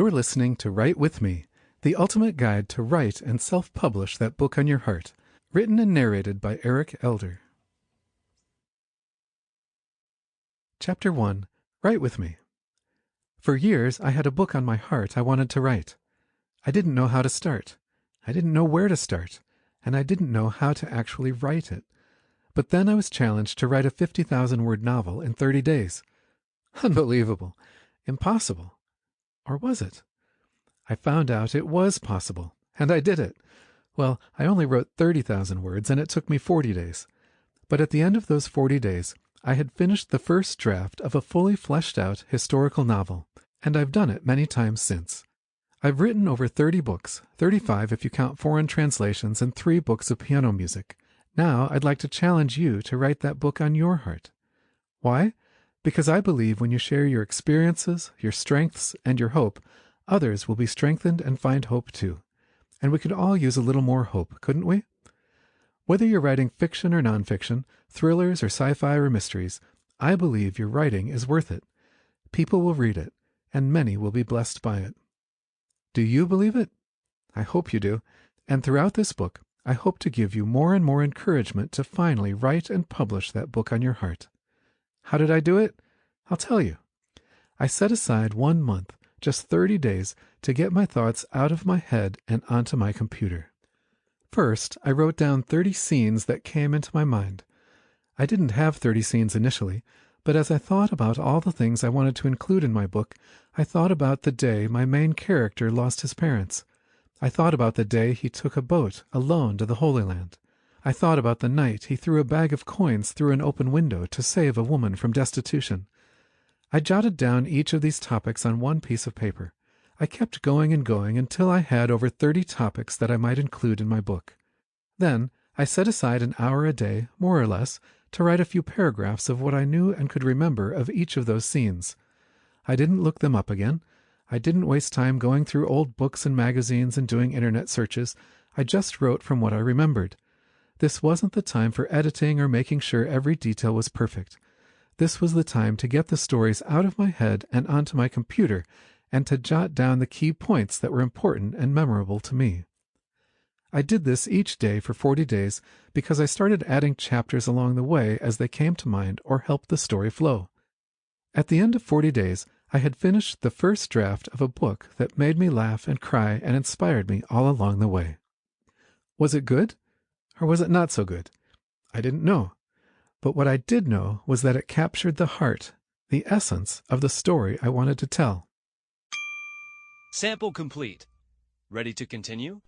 You're listening to Write With Me, the ultimate guide to write and self-publish that book on your heart, written and narrated by Eric Elder. Chapter 1. Write With Me. For years, I had a book on my heart I wanted to write. I didn't know how to start. I didn't know where to start, and I didn't know how to actually write it. But then I was challenged to write a 50,000-word novel in 30 days. Unbelievable. Impossible. Or was it? I found out it was possible, and I did it. Well, I only wrote 30,000 words, and it took me 40 days. But at the end of those 40 days, I had finished the first draft of a fully fleshed-out historical novel, and I've done it many times since. I've written over 30 books, 35 if you count foreign translations, and 3 books of piano music. Now I'd like to challenge you to write that book on your heart. Why? Because I believe when you share your experiences, your strengths, and your hope, others will be strengthened and find hope too. And we could all use a little more hope, couldn't we? Whether you're writing fiction or nonfiction, thrillers or sci-fi or mysteries, I believe your writing is worth it. People will read it, and many will be blessed by it. Do you believe it? I hope you do. And throughout this book, I hope to give you more and more encouragement to finally write and publish that book on your heart. How did I do it? I'll tell you. I set aside 1 month, just 30 days, to get my thoughts out of my head and onto my computer. First, I wrote down 30 scenes that came into my mind. I didn't have 30 scenes initially, but as I thought about all the things I wanted to include in my book, I thought about the day my main character lost his parents. I thought about the day he took a boat alone to the Holy Land. I thought about the night he threw a bag of coins through an open window to save a woman from destitution. I jotted down each of these topics on one piece of paper. I kept going and going until I had over 30 topics that I might include in my book. Then I set aside an hour a day, more or less, to write a few paragraphs of what I knew and could remember of each of those scenes. I didn't look them up again. I didn't waste time going through old books and magazines and doing internet searches. I just wrote from what I remembered. This wasn't the time for editing or making sure every detail was perfect. This was the time to get the stories out of my head and onto my computer, and to jot down the key points that were important and memorable to me. I did this each day for 40 days because I started adding chapters along the way as they came to mind or helped the story flow. At the end of 40 days, I had finished the first draft of a book that made me laugh and cry and inspired me all along the way. Was it good? Or was it not so good? I didn't know. But what I did know was that it captured the heart, the essence of the story I wanted to tell. Sample complete. Ready to continue?